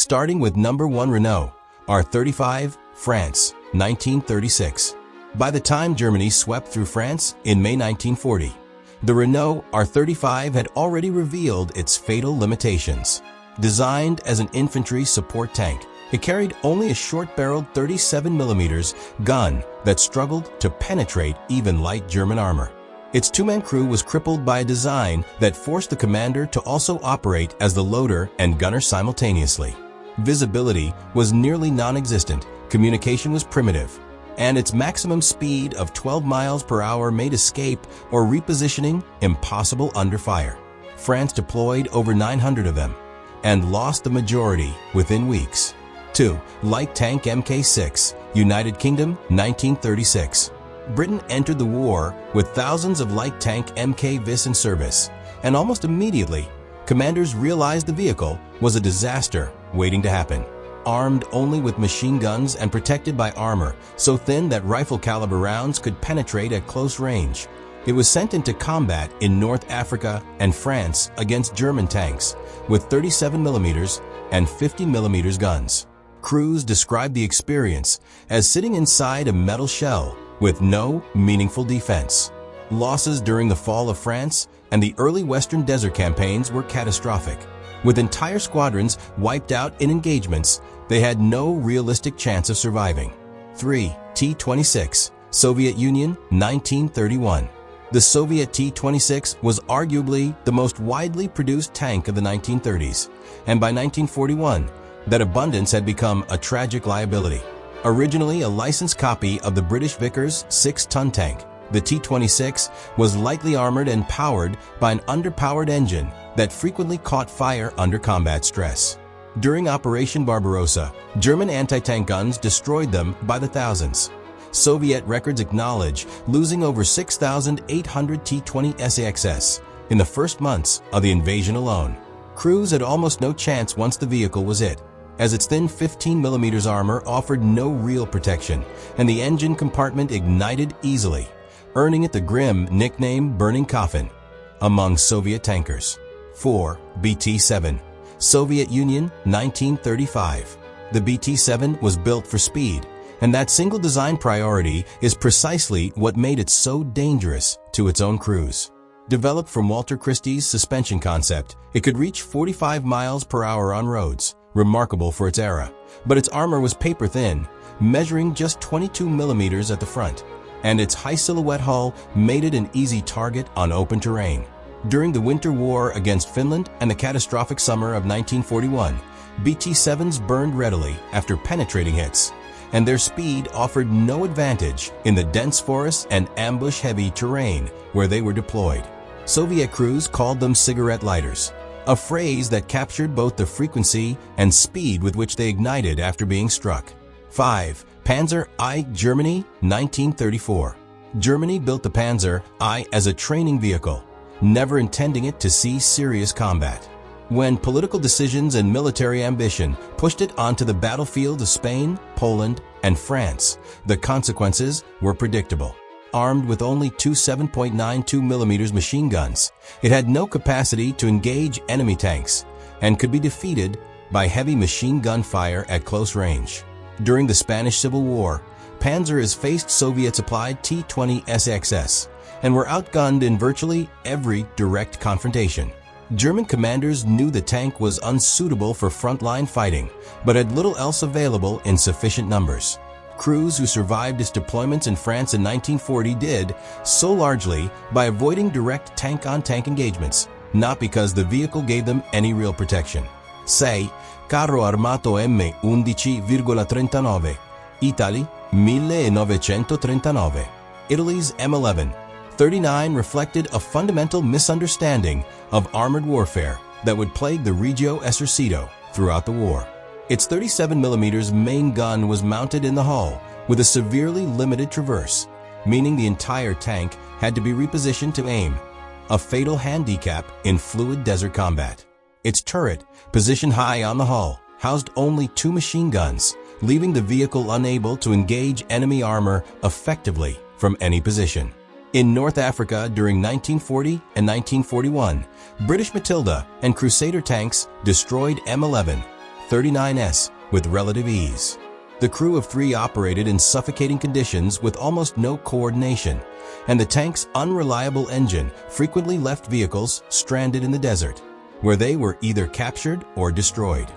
starting with number 1 Renault R35, France, 1936. By the time Germany swept through France in May 1940, the Renault R35 had already revealed its fatal limitations. Designed as an infantry support tank, it carried only a short-barreled 37mm gun that struggled to penetrate even light German armor. Its two-man crew was crippled by a design that forced the commander to also operate as the loader and gunner simultaneously. Visibility was nearly non-existent, communication was primitive, and its maximum speed of 12 miles per hour made escape or repositioning impossible under fire. France deployed over 900 of them and lost the majority within weeks. 2. Light Tank Mk II, United Kingdom, 1936. Britain entered the war with thousands of light tank MKVs in service, and almost immediately, commanders realized the vehicle was a disaster waiting to happen. Armed only with machine guns and protected by armor so thin that rifle-caliber rounds could penetrate at close range, it was sent into combat in North Africa and France against German tanks with 37mm and 50mm guns. Crews described the experience as sitting inside a metal shell with no meaningful defense. Losses during the fall of France and the early Western Desert campaigns were catastrophic. With entire squadrons wiped out in engagements, they had no realistic chance of surviving. 3. T-26, Soviet Union, 1931. The Soviet T-26 was arguably the most widely produced tank of the 1930s, and by 1941, that abundance had become a tragic liability. Originally a licensed copy of the British Vickers 6-ton tank, the T-26 was lightly armored and powered by an underpowered engine that frequently caught fire under combat stress. During Operation Barbarossa, German anti-tank guns destroyed them by the thousands. Soviet records acknowledge losing over 6,800 T-20 SAXS in the first months of the invasion alone. Crews had almost no chance once the vehicle was hit, as its thin 15mm armor offered no real protection, and the engine compartment ignited easily, earning it the grim nickname Burning Coffin among Soviet tankers. 4. BT-7, Soviet Union, 1935. The BT-7 was built for speed, and that single design priority is precisely what made it so dangerous to its own crews. Developed from Walter Christie's suspension concept, it could reach 45 miles per hour on roads, remarkable for its era, but its armor was paper-thin, measuring just 22mm at the front, and its high silhouette hull made it an easy target on open terrain. During the Winter War against Finland and the catastrophic summer of 1941, BT-7s burned readily after penetrating hits, and their speed offered no advantage in the dense forests and ambush-heavy terrain where they were deployed. Soviet crews called them cigarette lighters, a phrase that captured both the frequency and speed with which they ignited after being struck. 5. Panzer I, Germany, 1934. Germany built the Panzer I as a training vehicle, never intending it to see serious combat. When political decisions and military ambition pushed it onto the battlefield of Spain, Poland, and France, the consequences were predictable. Armed with only two 7.92mm machine guns, it had no capacity to engage enemy tanks and could be defeated by heavy machine gun fire at close range. During the Spanish Civil War, Panzers faced Soviet-supplied T-20 SXS and were outgunned in virtually every direct confrontation. German commanders knew the tank was unsuitable for frontline fighting, but had little else available in sufficient numbers. Crews who survived its deployments in France in 1940 did so largely by avoiding direct tank-on-tank engagements, not because the vehicle gave them any real protection. Say, Carro Armato M11,39, Italy, 1939. Italy's M11 39 reflected a fundamental misunderstanding of armored warfare that would plague the Regio Esercito throughout the war. Its 37mm main gun was mounted in the hull with a severely limited traverse, meaning the entire tank had to be repositioned to aim, a fatal handicap in fluid desert combat. Its turret, positioned high on the hull, housed only two machine guns, leaving the vehicle unable to engage enemy armor effectively from any position. In North Africa during 1940 and 1941, British Matilda and Crusader tanks destroyed M11, 39s with relative ease. The crew of 3 operated in suffocating conditions with almost no coordination, and the tank's unreliable engine frequently left vehicles stranded in the desert, where they were either captured or destroyed.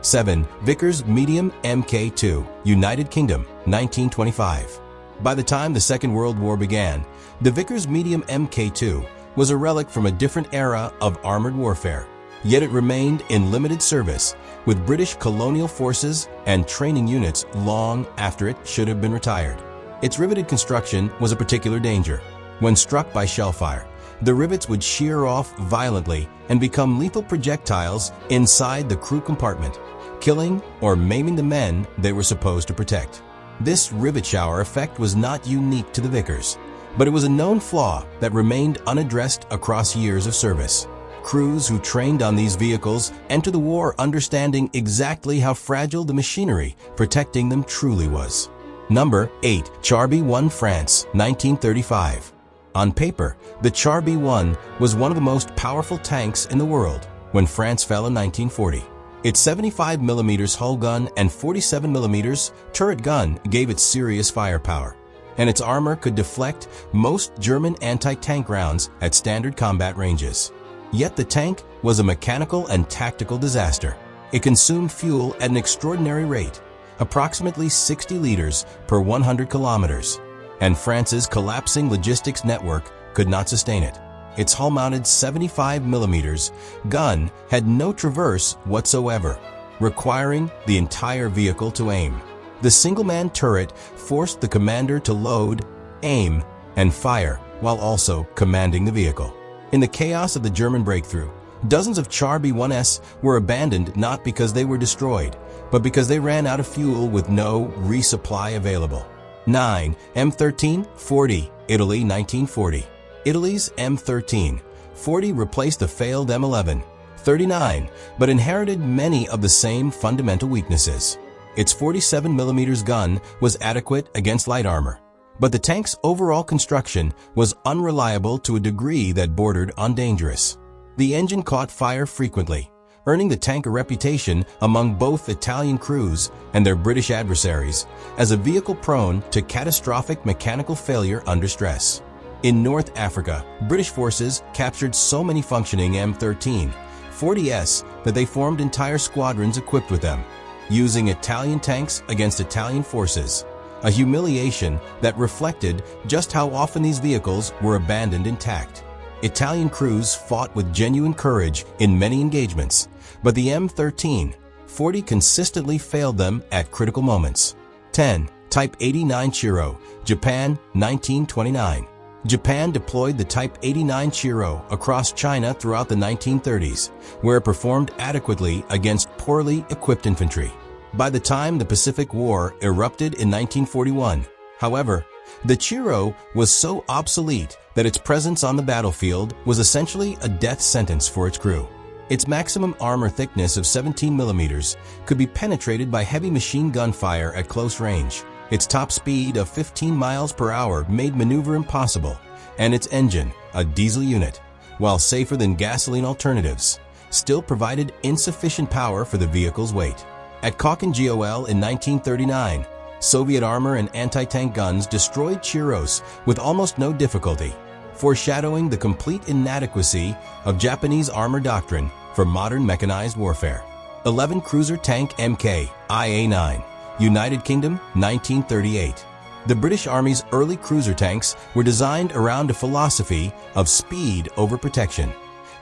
7. Vickers Medium Mk II, United Kingdom, 1925. By the time the Second World War began, the Vickers Medium Mk II was a relic from a different era of armored warfare, yet it remained in limited service with British colonial forces and training units long after it should have been retired. Its riveted construction was a particular danger. When struck by shellfire, the rivets would shear off violently and become lethal projectiles inside the crew compartment, killing or maiming the men they were supposed to protect. This rivet shower effect was not unique to the Vickers, but it was a known flaw that remained unaddressed across years of service. Crews who trained on these vehicles enter the war understanding exactly how fragile the machinery protecting them truly was. Number 8. Char B1, France, 1935. On paper, the Char B1 was one of the most powerful tanks in the world when France fell in 1940. Its 75mm hull gun and 47mm turret gun gave it serious firepower, and its armor could deflect most German anti-tank rounds at standard combat ranges. Yet the tank was a mechanical and tactical disaster. It consumed fuel at an extraordinary rate, approximately 60 liters per 100 kilometers, and France's collapsing logistics network could not sustain it. Its hull-mounted 75mm gun had no traverse whatsoever, requiring the entire vehicle to aim. The single-man turret forced the commander to load, aim, and fire while also commanding the vehicle. In the chaos of the German breakthrough, dozens of Char B1s were abandoned not because they were destroyed, but because they ran out of fuel with no resupply available. 9. M13-40, Italy, 1940. Italy's M13-40 replaced the failed M11-39, but inherited many of the same fundamental weaknesses. Its 47mm gun was adequate against light armor, but the tank's overall construction was unreliable to a degree that bordered on dangerous. The engine caught fire frequently, earning the tank a reputation among both Italian crews and their British adversaries as a vehicle prone to catastrophic mechanical failure under stress. In North Africa, British forces captured so many functioning M13-40s that they formed entire squadrons equipped with them, using Italian tanks against Italian forces, a humiliation that reflected just how often these vehicles were abandoned intact. Italian crews fought with genuine courage in many engagements, but the M13-40 consistently failed them at critical moments. 10. Type 89 Chiro, Japan, 1929. Japan deployed the Type 89 Chiro across China throughout the 1930s, where it performed adequately against poorly equipped infantry. By the time the Pacific War erupted in 1941, however, the Chiro was so obsolete that its presence on the battlefield was essentially a death sentence for its crew. Its maximum armor thickness of 17mm could be penetrated by heavy machine gun fire at close range. Its top speed of 15 miles per hour made maneuver impossible, and its engine, a diesel unit, while safer than gasoline alternatives, still provided insufficient power for the vehicle's weight. At Kochan-Gol in 1939, Soviet armor and anti-tank guns destroyed Chiros with almost no difficulty, foreshadowing the complete inadequacy of Japanese armor doctrine for modern mechanized warfare. 11. Cruiser Tank Mk II, United Kingdom, 1938. The British Army's early cruiser tanks were designed around a philosophy of speed over protection,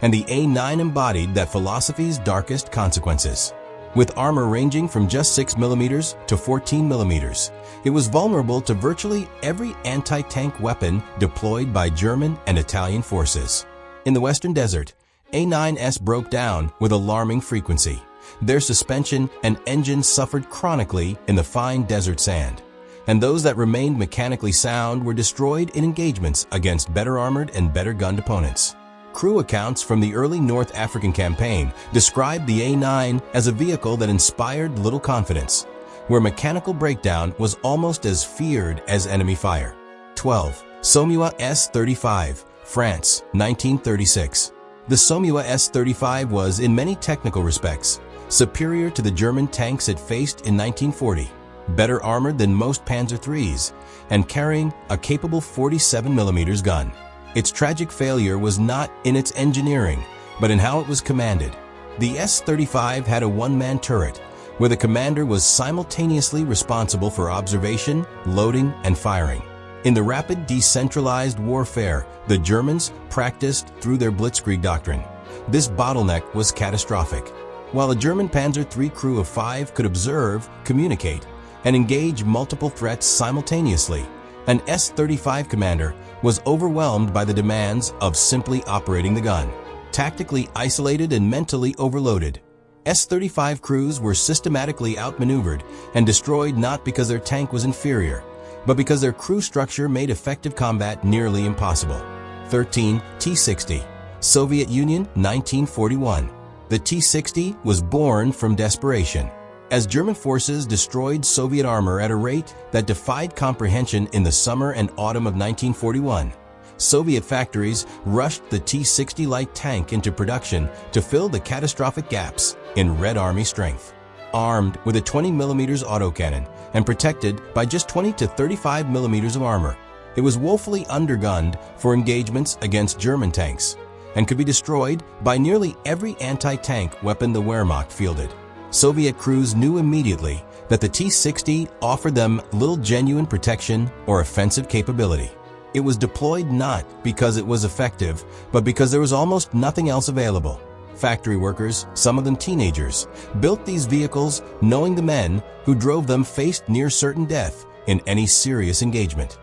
and the A9 embodied that philosophy's darkest consequences. With armor ranging from just 6mm to 14mm, it was vulnerable to virtually every anti-tank weapon deployed by German and Italian forces. In the Western Desert, A9s broke down with alarming frequency. Their suspension and engine suffered chronically in the fine desert sand, and those that remained mechanically sound were destroyed in engagements against better armored and better gunned opponents. Crew accounts from the early North African campaign described the A9 as a vehicle that inspired little confidence, where mechanical breakdown was almost as feared as enemy fire. 12. Somua S35, France, 1936. The Somua S35 was, in many technical respects, superior to the German tanks it faced in 1940, better armored than most Panzer IIIs, and carrying a capable 47mm gun. Its tragic failure was not in its engineering, but in how it was commanded. The S-35 had a one-man turret, where the commander was simultaneously responsible for observation, loading, and firing. In the rapid decentralized warfare the Germans practiced through their Blitzkrieg doctrine, this bottleneck was catastrophic. While a German Panzer III crew of 5 could observe, communicate, and engage multiple threats simultaneously, an S-35 commander was overwhelmed by the demands of simply operating the gun. Tactically isolated and mentally overloaded, S-35 crews were systematically outmaneuvered and destroyed not because their tank was inferior, but because their crew structure made effective combat nearly impossible. 13. T-60. Soviet Union, 1941. The T-60 was born from desperation. As German forces destroyed Soviet armor at a rate that defied comprehension in the summer and autumn of 1941, Soviet factories rushed the T-60 light tank into production to fill the catastrophic gaps in Red Army strength. Armed with a 20mm autocannon and protected by just 20 to 35mm of armor, it was woefully undergunned for engagements against German tanks and could be destroyed by nearly every anti-tank weapon the Wehrmacht fielded. Soviet crews knew immediately that the T-60 offered them little genuine protection or offensive capability. It was deployed not because it was effective, but because there was almost nothing else available. Factory workers, some of them teenagers, built these vehicles knowing the men who drove them faced near certain death in any serious engagement.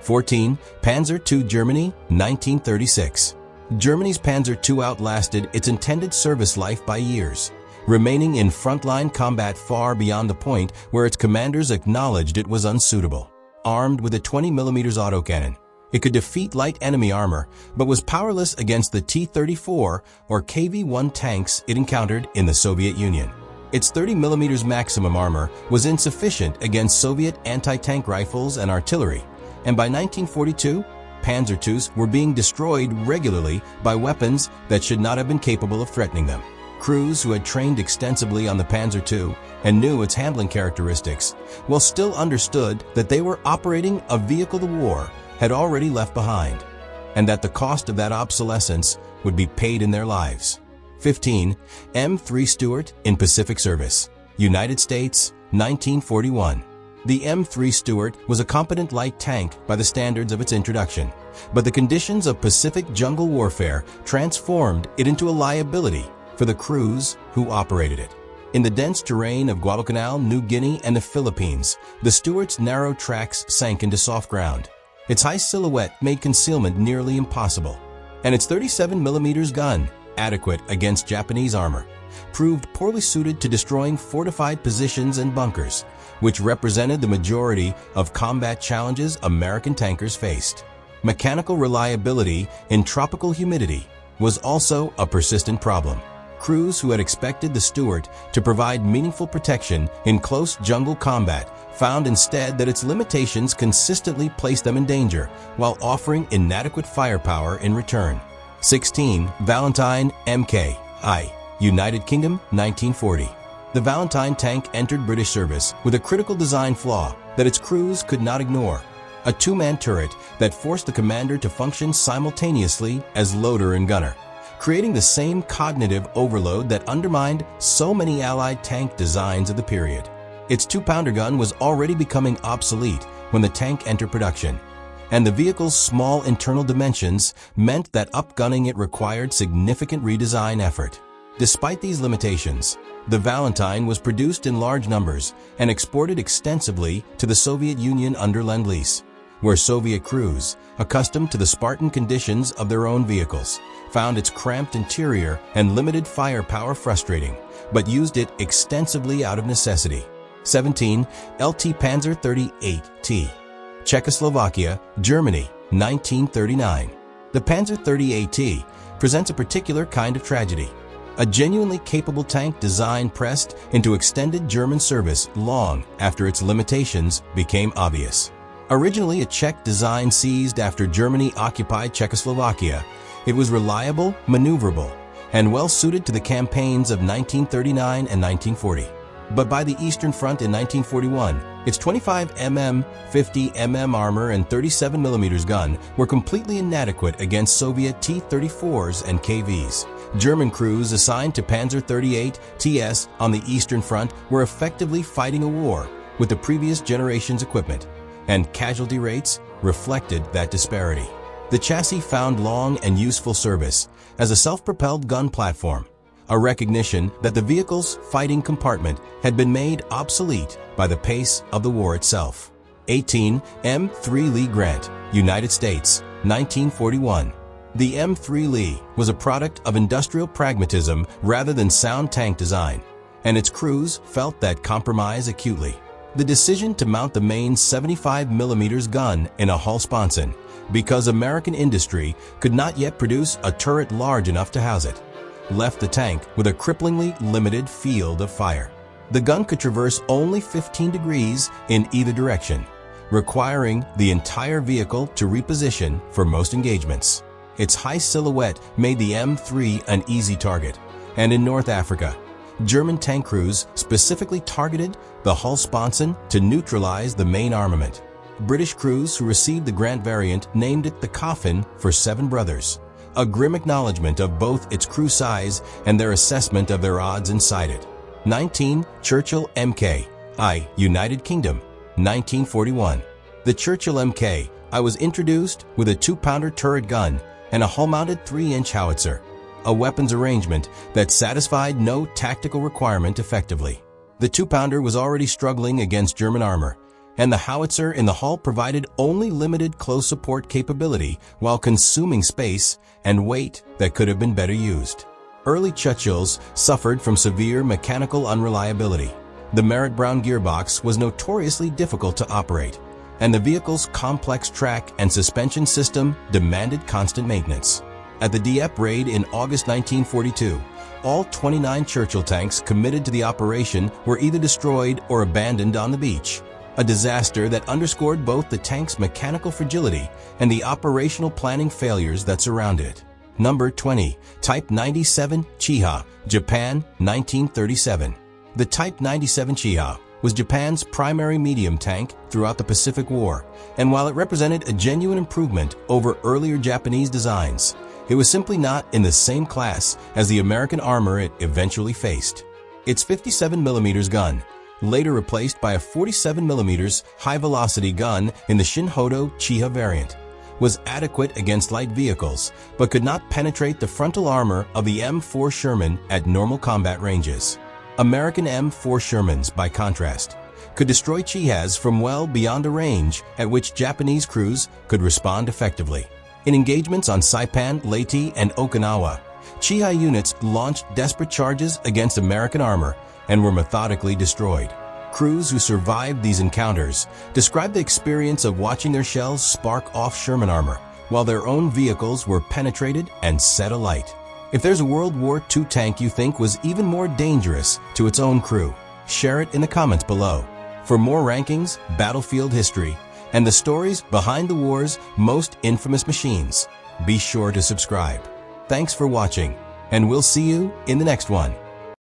14. Panzer II Germany, 1936. Germany's Panzer II outlasted its intended service life by years, remaining in frontline combat far beyond the point where its commanders acknowledged it was unsuitable. Armed with a 20mm autocannon, it could defeat light enemy armor, but was powerless against the T-34 or KV-1 tanks it encountered in the Soviet Union. Its 30mm maximum armor was insufficient against Soviet anti-tank rifles and artillery, and by 1942, Panzer IIs were being destroyed regularly by weapons that should not have been capable of threatening them. Crews who had trained extensively on the Panzer II and knew its handling characteristics, while still understood that they were operating a vehicle the war had already left behind, and that the cost of that obsolescence would be paid in their lives. 15. M3 Stuart in Pacific Service, United States, 1941. The M3 Stuart was a competent light tank by the standards of its introduction, but the conditions of Pacific jungle warfare transformed it into a liability for the crews who operated it. In the dense terrain of Guadalcanal, New Guinea, and the Philippines, the Stuart's narrow tracks sank into soft ground. Its high silhouette made concealment nearly impossible, and its 37mm gun, adequate against Japanese armor, proved poorly suited to destroying fortified positions and bunkers, which represented the majority of combat challenges American tankers faced. Mechanical reliability in tropical humidity was also a persistent problem. Crews who had expected the Stuart to provide meaningful protection in close jungle combat found instead that its limitations consistently placed them in danger while offering inadequate firepower in return. 16. Valentine Mk II, United Kingdom, 1940. The Valentine tank entered British service with a critical design flaw that its crews could not ignore: a two-man turret that forced the commander to function simultaneously as loader and gunner, creating the same cognitive overload that undermined so many Allied tank designs of the period. Its 2-pounder gun was already becoming obsolete when the tank entered production, and the vehicle's small internal dimensions meant that upgunning it required significant redesign effort. Despite these limitations, the Valentine was produced in large numbers and exported extensively to the Soviet Union under Lend-Lease, where Soviet crews, accustomed to the Spartan conditions of their own vehicles, found its cramped interior and limited firepower frustrating, but used it extensively out of necessity. 17. LT Panzer 38T, Czechoslovakia, Germany, 1939. The Panzer 38T presents a particular kind of tragedy. A genuinely capable tank design pressed into extended German service long after its limitations became obvious. Originally a Czech design seized after Germany occupied Czechoslovakia, it was reliable, maneuverable, and well suited to the campaigns of 1939 and 1940. But by the Eastern Front in 1941, its 25 mm, 50 mm armor and 37 mm gun were completely inadequate against Soviet T-34s and KVs. German crews assigned to Panzer XXXVIII TS on the Eastern Front were effectively fighting a war with the previous generation's equipment, and casualty rates reflected that disparity. The chassis found long and useful service as a self-propelled gun platform, a recognition that the vehicle's fighting compartment had been made obsolete by the pace of the war itself. 18 M3 Lee Grant, United States, 1941. The M3 Lee was a product of industrial pragmatism rather than sound tank design, and its crews felt that compromise acutely. The decision to mount the main 75 mm gun in a hull sponson, because American industry could not yet produce a turret large enough to house it, left the tank with a cripplingly limited field of fire. The gun could traverse only 15 degrees in either direction, requiring the entire vehicle to reposition for most engagements. Its high silhouette made the M3 an easy target, and in North Africa, German tank crews specifically targeted the hull sponson to neutralize the main armament. British crews who received the Grant variant named it the Coffin for Seven Brothers, a grim acknowledgement of both its crew size and their assessment of their odds inside it. 19 Churchill Mk II, United Kingdom, 1941. The Churchill Mk I was introduced with a 2-pounder turret gun and a hull-mounted 3-inch howitzer, a weapons arrangement that satisfied no tactical requirement effectively. The 2-pounder was already struggling against German armor, and the howitzer in the hull provided only limited close support capability while consuming space and weight that could have been better used. Early Churchills suffered from severe mechanical unreliability. The Merritt-Brown gearbox was notoriously difficult to operate, and the vehicle's complex track and suspension system demanded constant maintenance. At the Dieppe raid in August 1942, all 29 Churchill tanks committed to the operation were either destroyed or abandoned on the beach, a disaster that underscored both the tank's mechanical fragility and the operational planning failures that surrounded it. Number 20. Type 97 Chiha, Japan, 1937. The Type 97 Chiha was Japan's primary medium tank throughout the Pacific War, and while it represented a genuine improvement over earlier Japanese designs, it was simply not in the same class as the American armor it eventually faced. Its 57 mm gun, later replaced by a 47 mm high-velocity gun in the Shinhodo Chiha variant, was adequate against light vehicles, but could not penetrate the frontal armor of the M4 Sherman at normal combat ranges. American M4 Shermans, by contrast, could destroy Chihas from well beyond a range at which Japanese crews could respond effectively. In engagements on Saipan, Leyte, and Okinawa, Chiha units launched desperate charges against American armor and were methodically destroyed. Crews who survived these encounters described the experience of watching their shells spark off Sherman armor while their own vehicles were penetrated and set alight. If there's a World War II tank you think was even more dangerous to its own crew, share it in the comments below. For more rankings, battlefield history, and the stories behind the war's most infamous machines, be sure to subscribe. Thanks for watching, and we'll see you in the next one.